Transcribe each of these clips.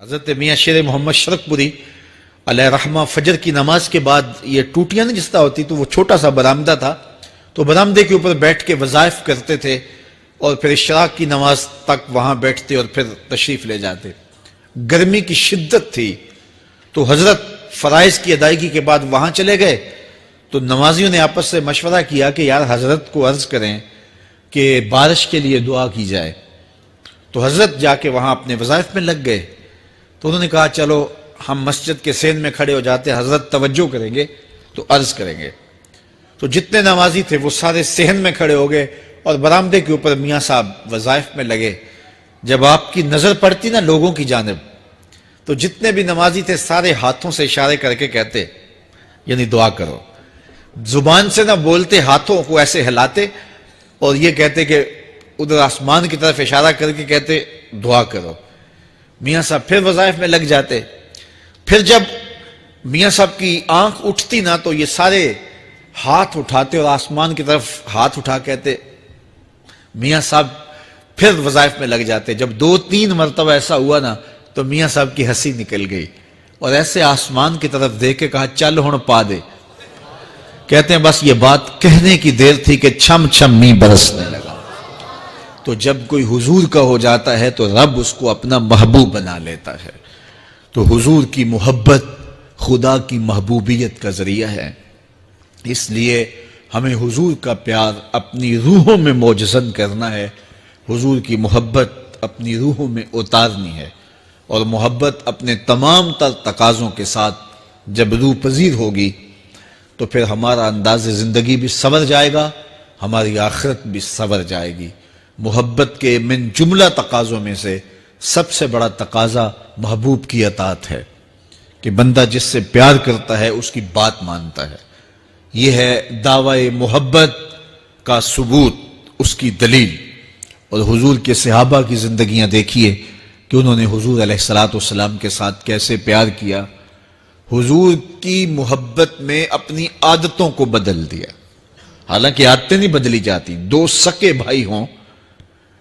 حضرت میاں شیر محمد شرقپوری علیہ رحمہ فجر کی نماز کے بعد یہ ٹوٹیاں نہیں جس طرح ہوتی تو وہ چھوٹا سا برآمدہ تھا تو برآمدے کے اوپر بیٹھ کے وظائف کرتے تھے اور پھر اشراق کی نماز تک وہاں بیٹھتے اور پھر تشریف لے جاتے. گرمی کی شدت تھی تو حضرت فرائض کی ادائیگی کے بعد وہاں چلے گئے تو نمازیوں نے آپس سے مشورہ کیا کہ یار حضرت کو عرض کریں کہ بارش کے لیے دعا کی جائے. تو حضرت جا کے وہاں اپنے وظائف میں لگ گئے تو انہوں نے کہا چلو ہم مسجد کے سین میں کھڑے ہو جاتے ہیں, حضرت توجہ کریں گے تو عرض کریں گے. تو جتنے نمازی تھے وہ سارے صحن میں کھڑے ہو گئے اور برآمدے کے اوپر میاں صاحب وظائف میں لگے. جب آپ کی نظر پڑتی نا لوگوں کی جانب تو جتنے بھی نمازی تھے سارے ہاتھوں سے اشارے کر کے کہتے یعنی دعا کرو. زبان سے نہ بولتے, ہاتھوں کو ایسے ہلاتے اور یہ کہتے کہ ادھر آسمان کی طرف اشارہ کر کے کہتے دعا کرو. میاں صاحب پھر وظائف میں لگ جاتے. پھر جب میاں صاحب کی آنکھ اٹھتی نا تو یہ سارے ہاتھ اٹھاتے اور آسمان کی طرف ہاتھ اٹھا کہتے. میاں صاحب پھر وظائف میں لگ جاتے. جب 2-3 مرتبہ ایسا ہوا نا تو میاں صاحب کی ہنسی نکل گئی اور ایسے آسمان کی طرف دیکھ کے کہا چل ہن پا دے. کہتے ہیں بس یہ بات کہنے کی دیر تھی کہ چھم چھم می برسنے لگا. تو جب کوئی حضور کا ہو جاتا ہے تو رب اس کو اپنا محبوب بنا لیتا ہے. تو حضور کی محبت خدا کی محبوبیت کا ذریعہ ہے. اس لیے ہمیں حضور کا پیار اپنی روحوں میں موجزن کرنا ہے, حضور کی محبت اپنی روحوں میں اتارنی ہے, اور محبت اپنے تمام تر تقاضوں کے ساتھ جب روح پذیر ہوگی تو پھر ہمارا انداز زندگی بھی سنور جائے گا, ہماری آخرت بھی سنور جائے گی. محبت کے من جملہ تقاضوں میں سے سب سے بڑا تقاضا محبوب کی اطاعت ہے کہ بندہ جس سے پیار کرتا ہے اس کی بات مانتا ہے. یہ ہے دعوی محبت کا ثبوت, اس کی دلیل. اور حضور کے صحابہ کی زندگیاں دیکھیے کہ انہوں نے حضور علیہ السلام کے ساتھ کیسے پیار کیا. حضور کی محبت میں اپنی عادتوں کو بدل دیا. حالانکہ عادتیں نہیں بدلی جاتی. 2 سکے بھائی ہوں,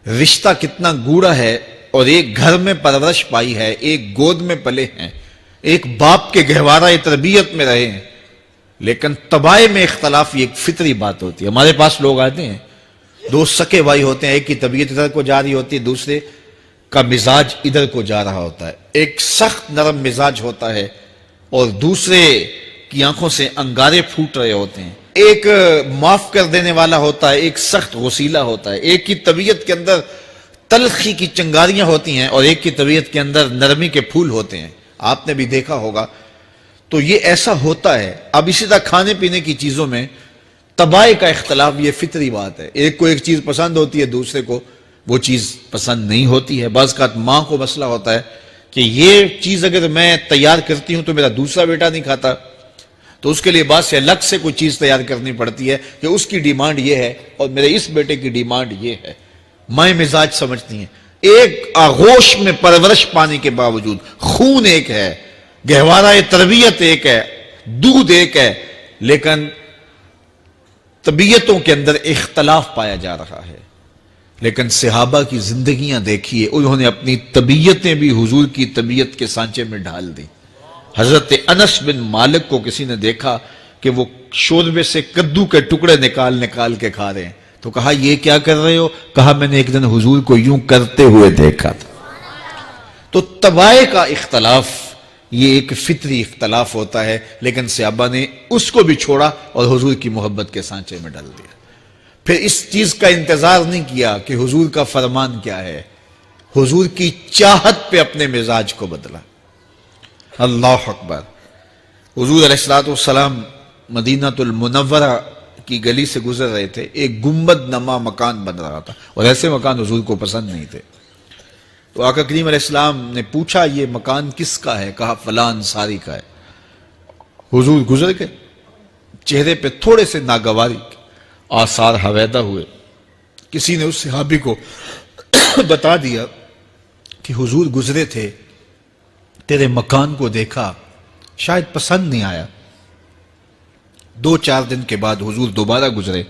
رشتہ کتنا گوڑا ہے, اور ایک گھر میں پرورش پائی ہے, ایک گود میں پلے ہیں, ایک باپ کے گہوارہ تربیت میں رہے ہیں, لیکن طباع میں اختلاف یہ ایک فطری بات ہوتی ہے. ہمارے پاس لوگ آتے ہیں 2 سکے بھائی ہوتے ہیں, ایک کی طبیعت ادھر کو جا رہی ہوتی ہے, دوسرے کا مزاج ادھر کو جا رہا ہوتا ہے. ایک سخت نرم مزاج ہوتا ہے اور دوسرے کی آنکھوں سے انگارے پھوٹ رہے ہوتے ہیں. ایک معاف کر دینے والا ہوتا ہے, ایک سخت غصیلا ہوتا ہے. ایک کی طبیعت کے اندر تلخی کی چنگاریاں ہوتی ہیں اور ایک کی طبیعت کے اندر نرمی کے پھول ہوتے ہیں. آپ نے بھی دیکھا ہوگا. تو یہ ایسا ہوتا ہے. اب اسی طرح کھانے پینے کی چیزوں میں طباع کا اختلاف یہ فطری بات ہے. ایک کو ایک چیز پسند ہوتی ہے, دوسرے کو وہ چیز پسند نہیں ہوتی ہے. بعض اوقات ماں کو مسئلہ ہوتا ہے کہ یہ چیز اگر میں تیار کرتی ہوں تو میرا دوسرا بیٹا نہیں کھاتا, تو اس کے لیے بعد سے الگ سے کوئی چیز تیار کرنی پڑتی ہے کہ اس کی ڈیمانڈ یہ ہے اور میرے اس بیٹے کی ڈیمانڈ یہ ہے. مائیں مزاج سمجھتی ہیں. ایک آغوش میں پرورش پانے کے باوجود خون ایک ہے, گہوارہ تربیت ایک ہے, دودھ ایک ہے, لیکن طبیعتوں کے اندر اختلاف پایا جا رہا ہے. لیکن صحابہ کی زندگیاں دیکھیے, انہوں نے اپنی طبیعتیں بھی حضور کی طبیعت کے سانچے میں ڈھال دی. حضرت انس بن مالک کو کسی نے دیکھا کہ وہ شوربے سے کدو کے ٹکڑے نکال کے کھا رہے ہیں, تو کہا یہ کیا کر رہے ہو؟ کہا میں نے ایک دن حضور کو یوں کرتے ہوئے دیکھا تھا. تو طباع کا اختلاف یہ ایک فطری اختلاف ہوتا ہے, لیکن صحابہ نے اس کو بھی چھوڑا اور حضور کی محبت کے سانچے میں ڈال دیا. پھر اس چیز کا انتظار نہیں کیا کہ حضور کا فرمان کیا ہے, حضور کی چاہت پہ اپنے مزاج کو بدلا. اللہ اکبر. حضور علیہ السلام مدینہ المنورہ کی گلی سے گزر رہے تھے. ایک گنبد نما مکان بن رہا تھا اور ایسے مکان حضور کو پسند نہیں تھے. تو آقا کریم علیہ السلام نے پوچھا یہ مکان کس کا ہے؟ کہا فلاں انصاری کا ہے. حضور گزر گئے, چہرے پہ تھوڑے سے ناگواری آثار حویدہ ہوئے. کسی نے اس صحابی کو بتا دیا کہ حضور گزرے تھے, تیرے مکان کو دیکھا, شاید پسند نہیں آیا. 2-4 دن کے بعد حضور دوبارہ گزرے,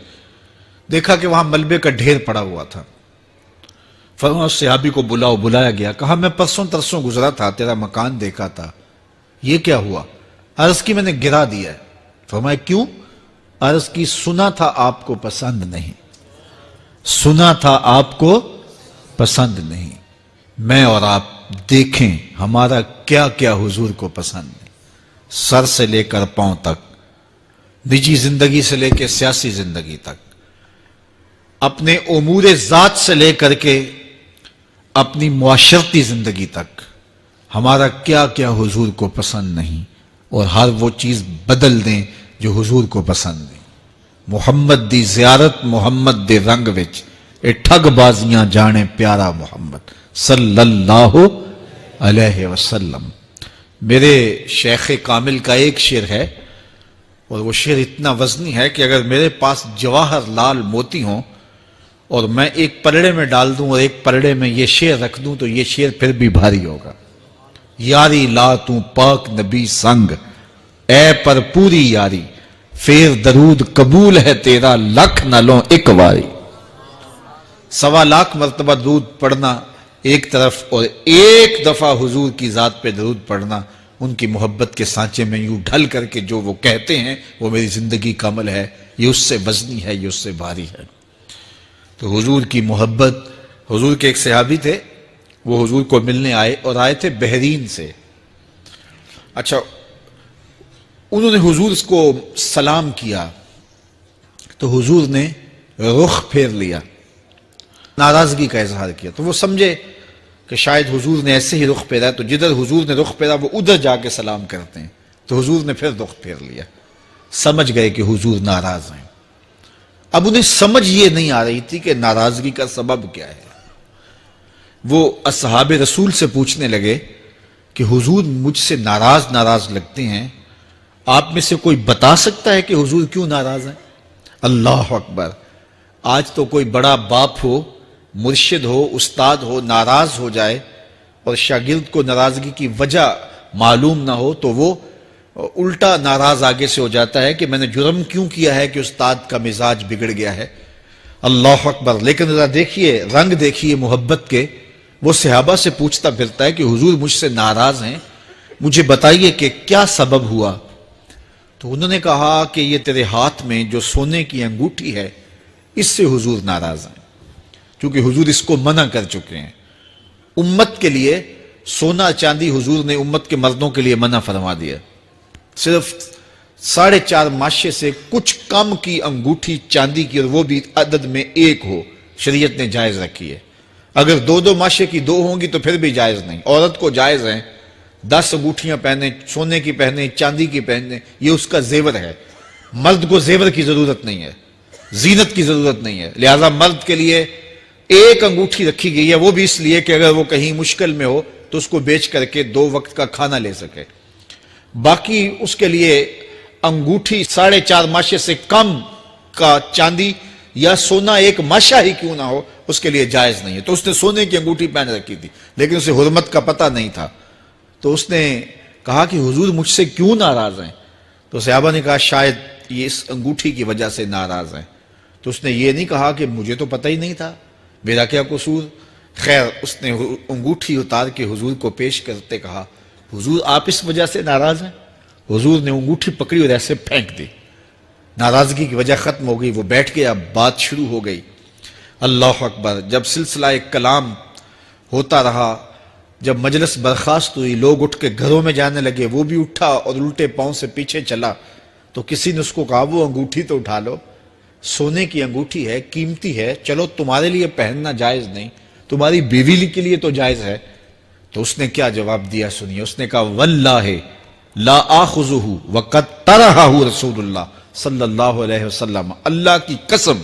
دیکھا کہ وہاں ملبے کا ڈھیر پڑا ہوا تھا. فرمایا اس صحابی کو بلاؤ، بلایا گیا، کہا میں پرسوں ترسوں گزرا تھا، تیرا مکان دیکھا تھا، یہ کیا ہوا؟ عرض کی میں نے گرا دیا ہے۔ فرمایا کیوں؟ عرض کی سنا تھا آپ کو پسند نہیں، سنا تھا آپ کو پسند نہیں۔ میں اور آپ دیکھیں ہمارا کیا کیا حضور کو پسند ہے، سر سے لے کر پاؤں تک، نجی زندگی سے لے کے سیاسی زندگی تک، اپنے امور ذات سے لے کر کے اپنی معاشرتی زندگی تک، ہمارا کیا کیا حضور کو پسند نہیں، اور ہر وہ چیز بدل دیں جو حضور کو پسند نہیں۔ محمد دی زیارت محمد دے رنگ وچ، اے ٹھگ بازیاں جانے پیارا محمد صلی اللہ علیہ وسلم۔ میرے شیخ کامل کا ایک شعر ہے، اور وہ شعر اتنا وزنی ہے کہ اگر میرے پاس جواہر لال موتی ہوں اور میں ایک پلڑے میں ڈال دوں اور ایک پلڑے میں یہ شعر رکھ دوں تو یہ شعر پھر بھی بھاری ہوگا۔ یاری لا تو پاک نبی سنگ، اے پر پوری یاری، پھر درود قبول ہے تیرا لکھ نہ لوں ایک واری۔ 1.25 لاکھ مرتبہ درود پڑھنا ایک طرف، اور ایک دفعہ حضور کی ذات پہ درود پڑھنا، ان کی محبت کے سانچے میں یوں ڈھل کر کے جو وہ کہتے ہیں وہ میری زندگی کا عمل ہے، یہ اس سے وزنی ہے، یہ اس سے بھاری ہے۔ تو حضور کی محبت، حضور کے ایک صحابی تھے، وہ حضور کو ملنے آئے، اور آئے تھے بحرین سے۔ اچھا، انہوں نے حضور کو سلام کیا تو حضور نے رخ پھیر لیا، ناراضگی کا اظہار کیا، تو وہ سمجھے کہ شاید حضور نے ایسے ہی رخ پھیرا، تو جدھر حضور نے رخ پھیرا وہ ادھر جا کے سلام کرتے ہیں، تو حضور نے پھر رخ پھیر لیا، سمجھ گئے کہ حضور ناراض ہیں۔ اب انہیں سمجھ یہ نہیں آ رہی تھی کہ ناراضگی کا سبب کیا ہے۔ وہ اصحاب رسول سے پوچھنے لگے کہ حضور مجھ سے ناراض لگتے ہیں، آپ میں سے کوئی بتا سکتا ہے کہ حضور کیوں ناراض ہیں؟ اللہ اکبر! آج تو کوئی بڑا باپ ہو، مرشد ہو، استاد ہو، ناراض ہو جائے اور شاگرد کو ناراضگی کی وجہ معلوم نہ ہو تو وہ الٹا ناراض آگے سے ہو جاتا ہے کہ میں نے جرم کیوں کیا ہے کہ استاد کا مزاج بگڑ گیا ہے۔ اللہ اکبر! لیکن ذرا دیکھیے، رنگ دیکھیے محبت کے، وہ صحابہ سے پوچھتا پھرتا ہے کہ حضور مجھ سے ناراض ہیں، مجھے بتائیے کہ کیا سبب ہوا؟ تو انہوں نے کہا کہ یہ تیرے ہاتھ میں جو سونے کی انگوٹھی ہے، اس سے حضور ناراض ہیں، کیونکہ حضور اس کو منع کر چکے ہیں۔ امت کے لیے سونا چاندی حضور نے امت کے مردوں کے لیے منع فرما دیا، صرف 4.5 ماشے سے کچھ کم کی انگوٹھی چاندی کی، اور وہ بھی عدد میں 1 ہو، شریعت نے جائز رکھی ہے۔ اگر 2 ماشے کی 2 ہوں گی تو پھر بھی جائز نہیں۔ عورت کو جائز ہیں 10 انگوٹھیاں پہنے، سونے کی پہنے، چاندی کی پہنے، یہ اس کا زیور ہے۔ مرد کو زیور کی ضرورت نہیں ہے، زینت کی ضرورت نہیں ہے، لہذا مرد کے لیے 1 انگوٹھی رکھی گئی ہے، وہ بھی اس لیے کہ اگر وہ کہیں مشکل میں ہو تو اس کو بیچ کر کے 2 وقت کا کھانا لے سکے۔ باقی اس کے لیے انگوٹھی 4.5 ماشے سے کم کا چاندی یا سونا 1 ماشا ہی کیوں نہ ہو، اس کے لیے جائز نہیں ہے۔ تو اس نے سونے کی انگوٹھی پہن رکھی تھی، لیکن اسے حرمت کا پتہ نہیں تھا، تو اس نے کہا کہ حضور مجھ سے کیوں ناراض ہیں؟ تو صحابہ نے کہا شاید یہ اس انگوٹھی کی وجہ سے ناراض ہیں۔ تو اس نے یہ نہیں کہا کہ مجھے تو پتہ ہی نہیں تھا، میرا کیا قصور؟ خیر، اس نے انگوٹھی اتار کے حضور کو پیش کرتے کہا حضور آپ اس وجہ سے ناراض ہیں؟ حضور نے انگوٹھی پکڑی اور ایسے پھینک دی، ناراضگی کی وجہ ختم ہو گئی، وہ بیٹھ گیا، بات شروع ہو گئی۔ اللہ اکبر! جب سلسلہ کلام ہوتا رہا، جب مجلس برخاست ہوئی، لوگ اٹھ کے گھروں میں جانے لگے، وہ بھی اٹھا اور الٹے پاؤں سے پیچھے چلا، تو کسی نے اس کو کہا وہ انگوٹھی تو اٹھا لو، سونے کی انگوٹھی ہے، قیمتی ہے، چلو تمہارے لیے پہننا جائز نہیں، تمہاری بیوی کے لیے تو جائز ہے۔ تو اس نے کیا جواب دیا سنیے، اس نے کہا واللہ لا آخذہ وقد طرحہ رسول اللہ صلی اللہ علیہ وسلم، اللہ کی قسم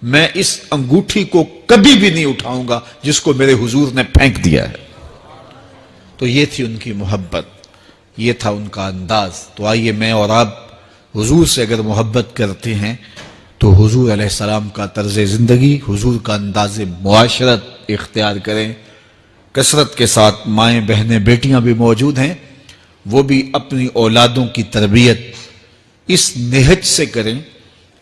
میں اس انگوٹھی کو کبھی بھی نہیں اٹھاؤں گا جس کو میرے حضور نے پھینک دیا ہے۔ تو یہ تھی ان کی محبت، یہ تھا ان کا انداز۔ تو آئیے میں اور آپ حضور سے اگر محبت کرتے ہیں تو حضور علیہ السلام کا طرز زندگی، حضور کا انداز معاشرت اختیار کریں۔ کثرت کے ساتھ مائیں بہنیں بیٹیاں بھی موجود ہیں، وہ بھی اپنی اولادوں کی تربیت اس نہج سے کریں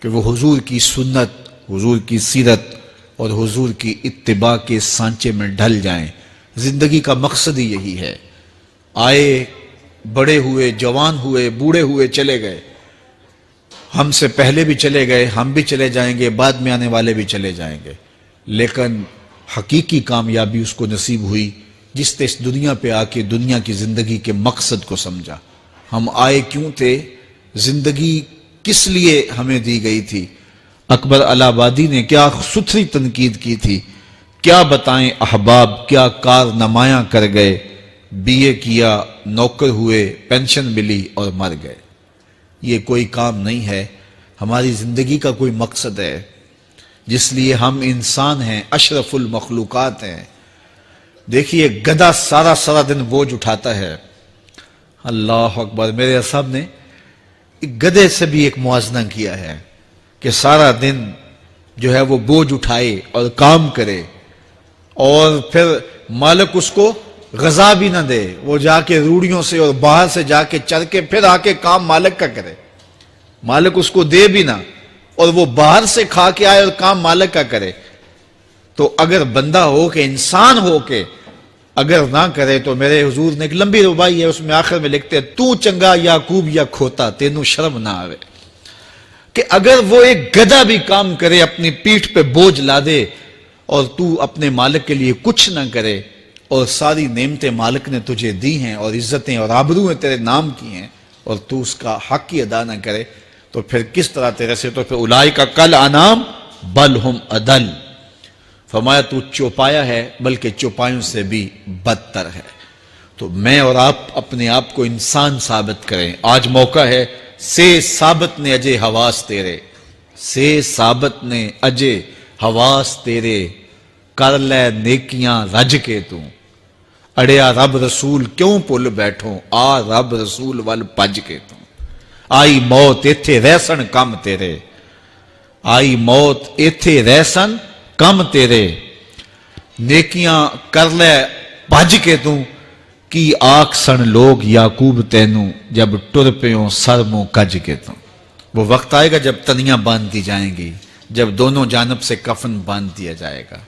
کہ وہ حضور کی سنت، حضور کی سیرت اور حضور کی اتباع کے سانچے میں ڈھل جائیں۔ زندگی کا مقصد ہی یہی ہے۔ آئے، بڑے ہوئے، جوان ہوئے، بوڑھے ہوئے، چلے گئے، ہم سے پہلے بھی چلے گئے، ہم بھی چلے جائیں گے، بعد میں آنے والے بھی چلے جائیں گے، لیکن حقیقی کامیابی اس کو نصیب ہوئی جس نے اس دنیا پہ آ کے دنیا کی زندگی کے مقصد کو سمجھا۔ ہم آئے کیوں تھے، زندگی کس لیے ہمیں دی گئی تھی۔ اکبر الہ آبادی نے کیا ستھری تنقید کی تھی، کیا بتائیں احباب، کیا کارنمایاں کر گئے، بی اے کیا، نوکر ہوئے، پینشن ملی اور مر گئے۔ یہ کوئی کام نہیں ہے، ہماری زندگی کا کوئی مقصد ہے جس لیے ہم انسان ہیں، اشرف المخلوقات ہیں۔ دیکھیے گدھا سارا دن بوجھ اٹھاتا ہے، اللہ اکبر۔ میرے صاحب نے گدھے سے بھی ایک موازنہ کیا ہے کہ سارا دن جو ہے وہ بوجھ اٹھائے اور کام کرے، اور پھر مالک اس کو غذا بھی نہ دے، وہ جا کے روڑیوں سے اور باہر سے جا کے چر کے پھر آ کے کام مالک کا کرے، مالک اس کو دے بھی نہ، اور وہ باہر سے کھا کے آئے اور کام مالک کا کرے۔ تو اگر بندہ ہو کے، انسان ہو کے اگر نہ کرے تو میرے حضور نے ایک لمبی ربائی ہے، اس میں آخر میں لکھتے ہیں، تو چنگا یعقوب یا کھوتا تینوں شرم نہ آوے، کہ اگر وہ ایک گدھا بھی کام کرے، اپنی پیٹھ پہ بوجھ لا دے، اور تو اپنے مالک کے لیے کچھ نہ کرے، اور ساری نعمتیں مالک نے تجھے دی ہیں اور عزتیں اور آبرویں تیرے نام کی ہیں، اور تو اس کا حق ہی ادا نہ کرے، تو پھر کس طرح تیرے سے، تو پھر اولئک کل انعام بل ہم اضل، فرمایا تو چوپایا ہے بلکہ چوپایوں سے بھی بدتر ہے۔ تو میں اور آپ اپنے آپ کو انسان ثابت کریں، آج موقع ہے۔ سے ثابت نے اجے حواس تیرے، سے ثابت نے اجے حواس تیرے، کر لے نیکیاں رج کے تو، اڑیا رب رسول کیوں پل بیٹھوں، آ رب رسول ول پج کے تو، آئی موت ایتھے رہسن کم تیرے، آئی موت ایتھے رہسن کم تیرے، نیکیاں کر لے بھج کے تو، کی آکھ سن لوگ یعقوب تینوں، جب ٹر پیوں سر منہ کج کے تو۔ وہ وقت آئے گا جب تنیاں باندھ دی جائیں گی، جب دونوں جانب سے کفن باندھ دیا جائے گا،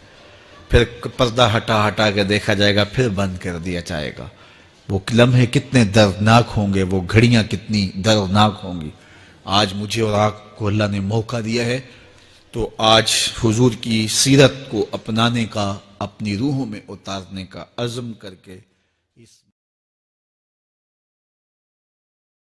پھر پردہ ہٹا ہٹا کے دیکھا جائے گا، پھر بند کر دیا جائے گا۔ وہ لمحے کتنے دردناک ہوں گے، وہ گھڑیاں کتنی دردناک ہوں گی۔ آج مجھے اور آپ کو اللہ نے موقع دیا ہے، تو آج حضور کی سیرت کو اپنانے کا، اپنی روحوں میں اتارنے کا عزم کر کے اس